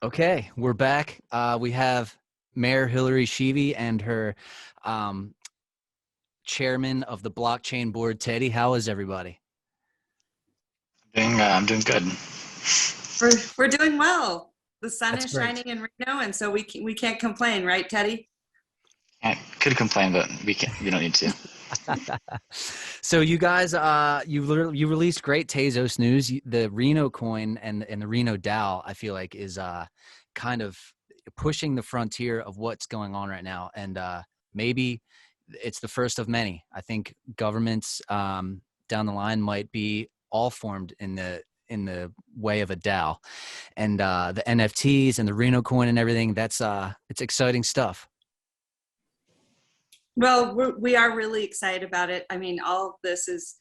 Okay, we're back. We have Mayor Hillary Schieve and her um, chairman of the blockchain board, Teddy. How is everybody? I'm doing good. We're doing well. The sun That's is great. shining in Reno, and so we can't complain, right, Teddy? Could complain, but we can't. We don't need to. So you guys, you released great Tezos news. The Reno coin and the Reno DAO, I feel like, is kind of pushing the frontier of what's going on right now, and maybe it's the first of many. I think governments down the line might be all formed in the way of a DAO, and the NFTs and the Reno coin and everything. That's it's exciting stuff. Well, we are really excited about it. I mean, all of this is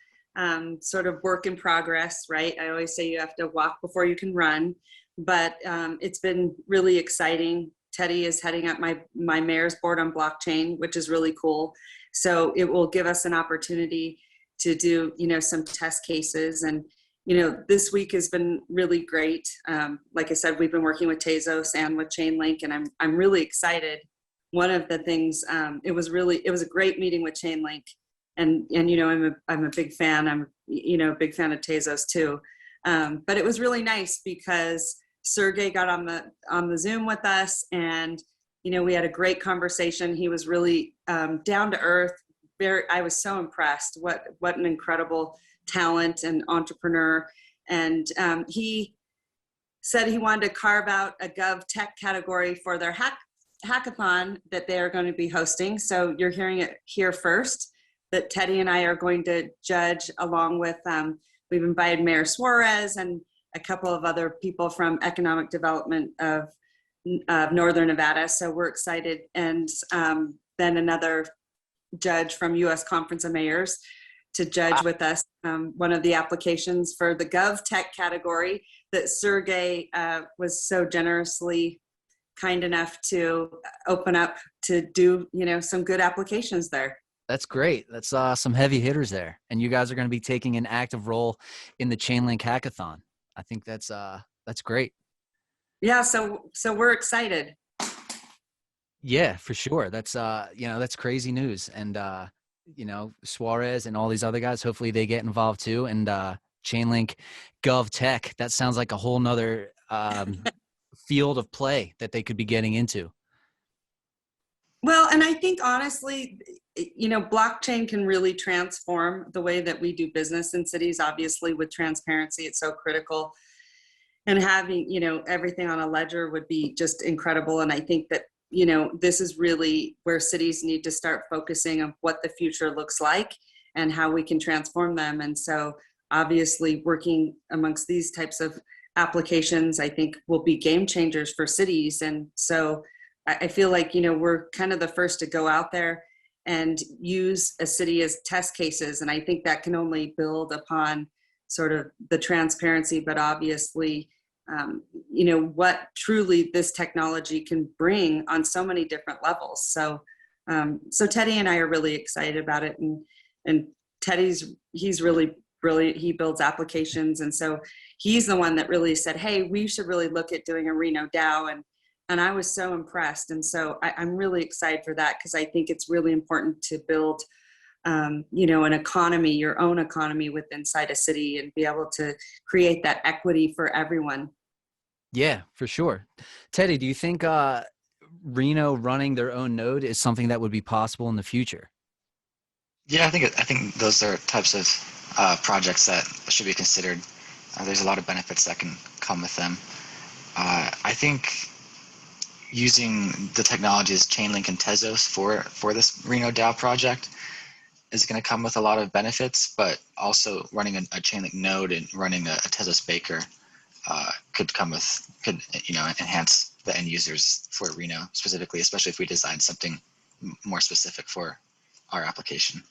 sort of work in progress, right? I always say you have to walk before you can run, but it's been really exciting. Teddy is heading up my mayor's board on blockchain, which is really cool. So it will give us an opportunity to do, some test cases. And, this week has been really great. Like I said, we've been working with Tezos and with Chainlink, and I'm really excited. One of the things, it was a great meeting with Chainlink, and I'm a big fan. I'm a big fan of Tezos too. But it was really nice because Sergey got on the Zoom with us, and we had a great conversation. He was really down to earth. I was so impressed. What an incredible talent and entrepreneur. And he said he wanted to carve out a Gov Tech category for their hackathon that they are going to be hosting. So you're hearing it here first, that Teddy and I are going to judge, along with we've invited Mayor Suarez and a couple of other people from economic development of Northern Nevada. So we're excited. And then another judge from U.S. Conference of Mayors to judge with us one of the applications for the Gov Tech category that Sergey was so generously kind enough to open up to do, some good applications there. That's great. That's some heavy hitters there, and you guys are going to be taking an active role in the Chainlink Hackathon. I think that's great. Yeah, so we're excited. Yeah, for sure. That's that's crazy news. And Suarez and all these other guys, hopefully they get involved too. And Chainlink Gov Tech, that sounds like a whole nother field of play that they could be getting into. Well, and I think honestly, blockchain can really transform the way that we do business in cities. Obviously, with transparency, it's so critical. And having, everything on a ledger would be just incredible. And I think that, this is really where cities need to start focusing on what the future looks like and how we can transform them. And so obviously working amongst these types of applications, I think will be game changers for cities. And so I feel like, we're kind of the first to go out there and use a city as test cases. And I think that can only build upon sort of the transparency, but obviously, what truly this technology can bring on so many different levels. So, so Teddy and I are really excited about it. And he's really brilliant. He builds applications. And so he's the one that really said, hey, we should really look at doing a Reno DAO. And I was so impressed. And so I'm really excited for that, because I think it's really important to build an economy, your own economy within inside a city, and be able to create that equity for everyone. Yeah, for sure. Teddy, do you think Reno running their own node is something that would be possible in the future? Yeah, I think those are types of projects that should be considered. There's a lot of benefits that can come with them. I think using the technologies Chainlink and Tezos for this Reno DAO project is going to come with a lot of benefits, but also running a Chainlink node and running a Tezos Baker could enhance the end users for Reno specifically, especially if we design something more specific for our application.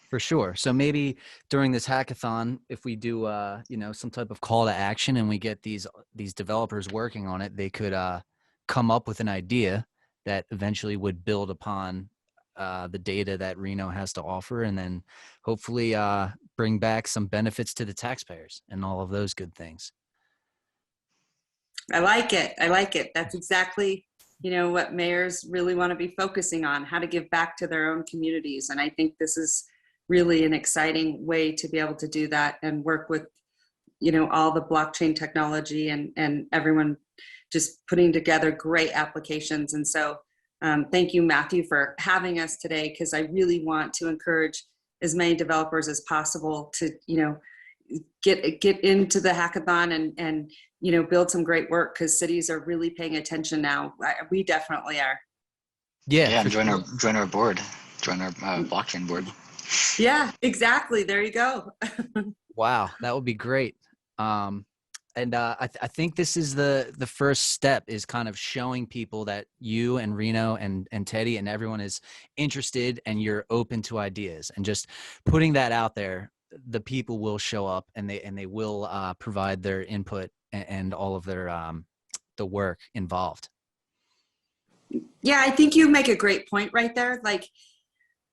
For sure. So maybe during this hackathon, if we do, some type of call to action and we get these developers working on it, they could come up with an idea that eventually would build upon the data that Reno has to offer, and then hopefully bring back some benefits to the taxpayers and all of those good things. I like it. I like it. That's exactly, what mayors really want to be focusing on, how to give back to their own communities. And I think this is really an exciting way to be able to do that and work with, all the blockchain technology and everyone just putting together great applications. And so thank you, Matthew, for having us today, because I really want to encourage as many developers as possible to, get into the hackathon and build some great work, because cities are really paying attention now. We definitely are. Yeah, Yeah, and for join sure. our board, join our blockchain board. Yeah, exactly. There you go. Wow, that would be great. And I think this is the first step, is kind of showing people that you and Reno and Teddy and everyone is interested and you're open to ideas, and just putting that out there. The people will show up, and they will provide their input and all of their the work involved. Yeah, I think you make a great point right there. Like,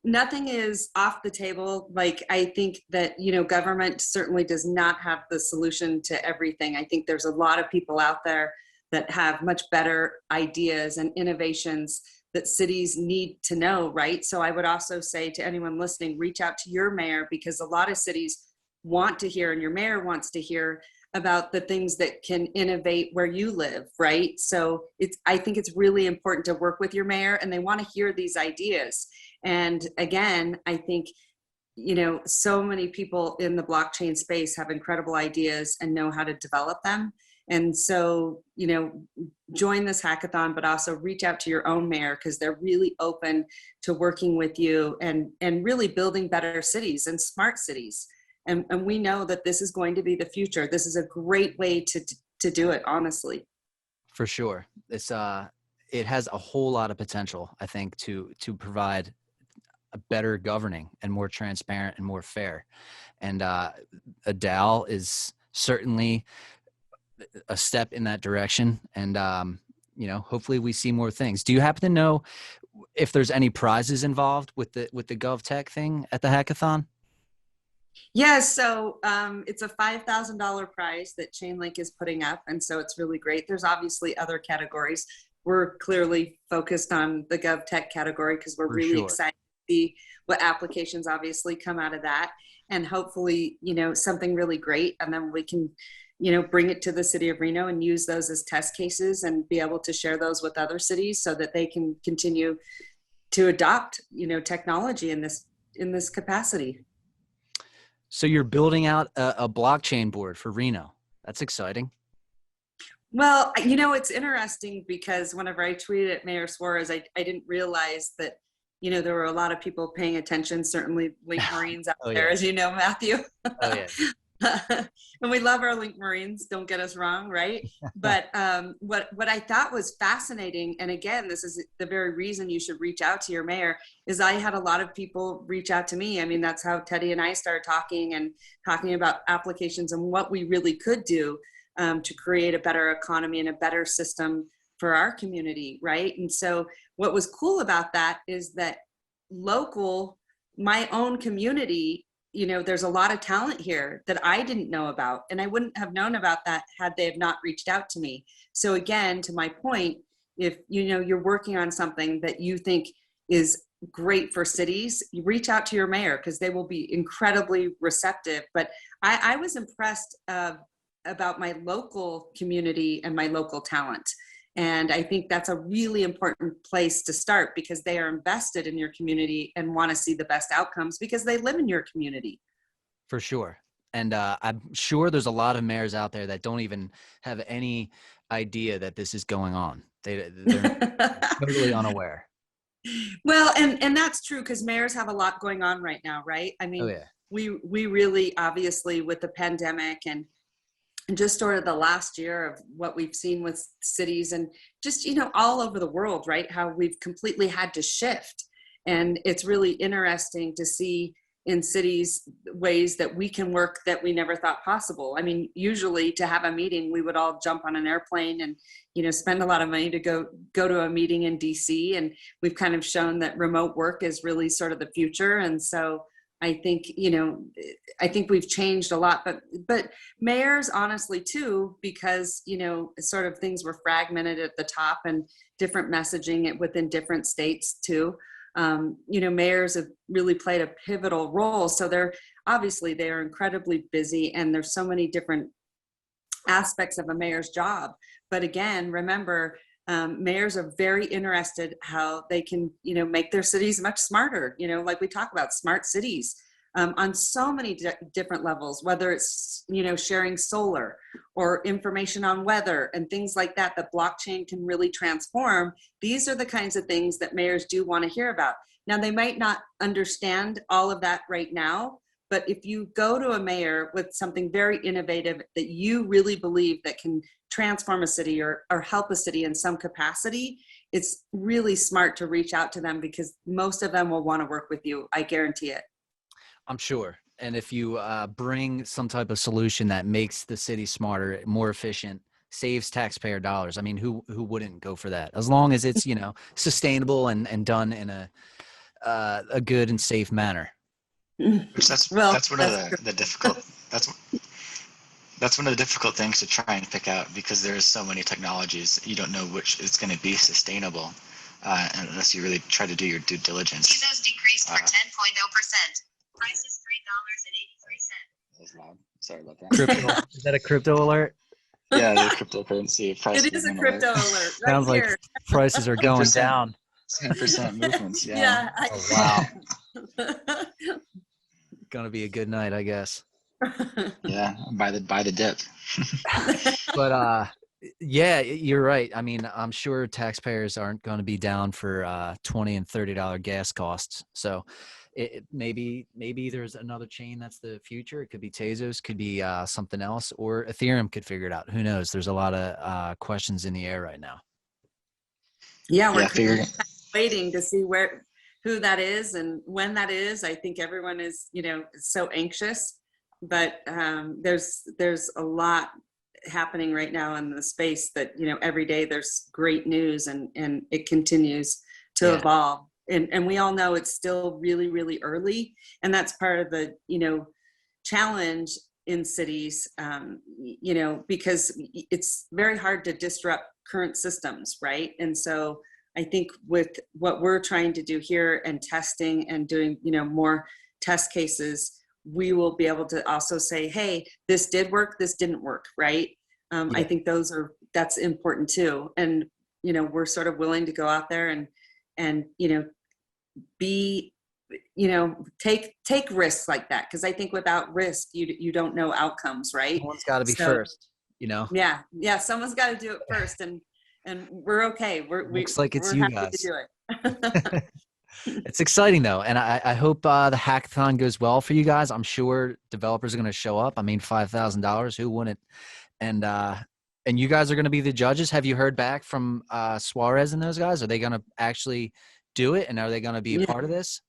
nothing is off the table. Like, I think that, government certainly does not have the solution to everything. I think there's a lot of people out there that have much better ideas and innovations that cities need to know, right? So I would also say to anyone listening, reach out to your mayor, because a lot of cities want to hear, and your mayor wants to hear about the things that can innovate where you live, right? So I think it's really important to work with your mayor, and they want to hear these ideas. And again, I think, so many people in the blockchain space have incredible ideas and know how to develop them. And so, join this hackathon, but also reach out to your own mayor, because they're really open to working with you and really building better cities and smart cities. And we know that this is going to be the future. This is a great way to do it, honestly. For sure, it's it has a whole lot of potential, I think, to provide a better governing and more transparent and more fair. And a DAO is certainly a step in that direction. And hopefully we see more things. Do you happen to know if there's any prizes involved with the Gov Tech thing at the hackathon? Yeah, so it's a $5,000 prize that Chainlink is putting up, and so it's really great. There's obviously other categories. We're clearly focused on the Gov Tech category because we're For really sure. excited to see what applications obviously come out of that, and hopefully, something really great, and then we can, bring it to the city of Reno and use those as test cases and be able to share those with other cities so that they can continue to adopt, technology in this capacity. So you're building out a blockchain board for Reno. That's exciting. Well, it's interesting because whenever I tweeted at Mayor Suarez, I didn't realize that, there were a lot of people paying attention, certainly Link Marines out Oh, there, yeah. as you know, Matthew. Oh, yeah. And we love our Link Marines, don't get us wrong, right? But what I thought was fascinating, and again, this is the very reason you should reach out to your mayor, is I had a lot of people reach out to me. I mean, that's how Teddy and I started talking about applications and what we really could do to create a better economy and a better system for our community, right? And so what was cool about that is that my own community, there's a lot of talent here that I didn't know about, and I wouldn't have known about that had they have not reached out to me. So again, to my point, if you're working on something that you think is great for cities, you reach out to your mayor, because they will be incredibly receptive. But I was impressed about my local community and my local talent. And I think that's a really important place to start, because they are invested in your community and want to see the best outcomes because they live in your community. For sure. And I'm sure there's a lot of mayors out there that don't even have any idea that this is going on. They're totally unaware. Well, and that's true, because mayors have a lot going on right now, right? I Oh, mean, yeah. we really, obviously, with the pandemic and just sort of the last year of what we've seen with cities and just, all over the world, right? How we've completely had to shift. And it's really interesting to see in cities ways that we can work that we never thought possible. I mean, usually to have a meeting, we would all jump on an airplane and, spend a lot of money to go to a meeting in DC. And we've kind of shown that remote work is really sort of the future. And so I think, I think we've changed a lot, but mayors honestly too, because, sort of things were fragmented at the top and different messaging within different states too. Mayors have really played a pivotal role. So they're incredibly busy, and there's so many different aspects of a mayor's job. But again, remember, mayors are very interested how they can, make their cities much smarter, like we talk about smart cities, on so many different levels, whether it's, sharing solar or information on weather and things like that, that blockchain can really transform. These are the kinds of things that mayors do want to hear about. Now, they might not understand all of that right now, but if you go to a mayor with something very innovative that you really believe that can transform a city or help a city in some capacity, it's really smart to reach out to them, because most of them will want to work with you. I guarantee it. I'm sure. And if you bring some type of solution that makes the city smarter, more efficient, saves taxpayer dollars, I mean, who wouldn't go for that? As long as it's, sustainable and done in a good and safe manner. Which that's one of true. the difficult that's one of the difficult things to try and pick out, because there's so many technologies. You don't know which is going to be sustainable unless you really try to do your due diligence. Pesos decreased for 10.0%. Price is $3.83. That was loud. Sorry about that. Crypto. Is that a crypto alert? Yeah, the cryptocurrency price. It is a crypto alert. Right Sounds here. like prices are going down. 10% movements. Yeah. Oh, wow. Gonna be a good night, I guess. Yeah, buy the dip. But yeah, you're right. I mean, I'm sure taxpayers aren't going to be down for $20 and $30 gas costs. So maybe there's another chain that's the future. It could be Tezos, could be something else, or Ethereum could figure it out. Who knows? There's a lot of questions in the air right now. Yeah, we're waiting to see who that is and when that is. I think everyone is, so anxious, but there's a lot happening right now in the space that, every day there's great news, and it continues to evolve. And we all know it's still really, really early. And that's part of the, challenge in cities, because it's very hard to disrupt current systems, right? And so I think with what we're trying to do here and testing and doing, more test cases, we will be able to also say, hey, this did work, this didn't work, right? I think that's important too. And, we're sort of willing to go out there and be, take risks like that. Cause I think without risk, you don't know outcomes, right? Someone's got to be first, Yeah. Someone's got to do it first. And we're okay. Looks like it's we're you happy guys. to do it. It's exciting though. And I hope the hackathon goes well for you guys. I'm sure developers are going to show up. I mean, $5,000, who wouldn't? And you guys are going to be the judges. Have you heard back from Suarez and those guys? Are they going to actually do it? And are they going to be a part of this?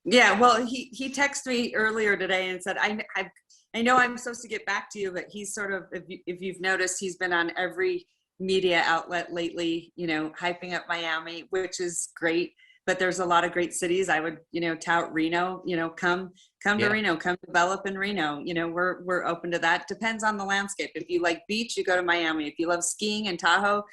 Yeah, well, he texted me earlier today and said, I know I'm supposed to get back to you, but he's sort of, if you've noticed, he's been on every media outlet lately, hyping up Miami, which is great. But there's a lot of great cities. I would, tout Reno, come to Reno, come develop in Reno. We're open to that. Depends on the landscape. If you like beach, you go to Miami. If you love skiing in Tahoe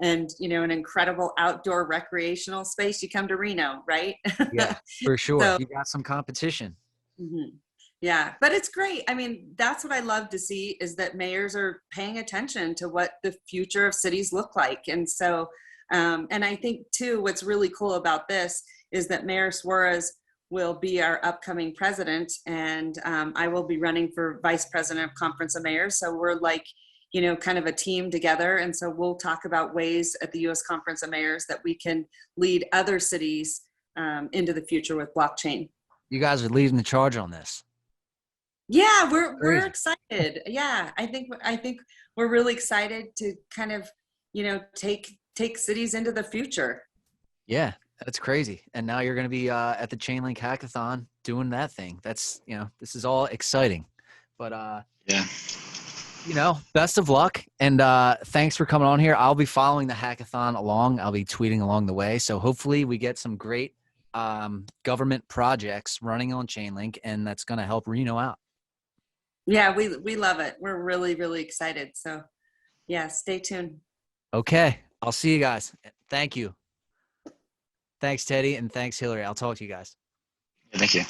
and, an incredible outdoor recreational space, you come to Reno, right? Yeah, for sure. So, you got some competition. Mm-hmm. Yeah, but it's great. I mean, that's what I love to see, is that mayors are paying attention to what the future of cities look like. And so, and I think too, what's really cool about this is that Mayor Suarez will be our upcoming president, and I will be running for vice president of Conference of Mayors. So we're like, kind of a team together. And so we'll talk about ways at the U.S. Conference of Mayors that we can lead other cities into the future with blockchain. You guys are leading the charge on this. Yeah, we're excited. Yeah, I think we're really excited to kind of, take cities into the future. Yeah, that's crazy. And now you're going to be at the Chainlink Hackathon doing that thing. That's, this is all exciting. But yeah, best of luck. And thanks for coming on here. I'll be following the hackathon along. I'll be tweeting along the way. So hopefully we get some great government projects running on Chainlink, and that's going to help Reno out. Yeah, we love it. We're really, really excited. So yeah, stay tuned. Okay. I'll see you guys. Thank you. Thanks, Teddy, and thanks, Hillary. I'll talk to you guys. Thank you.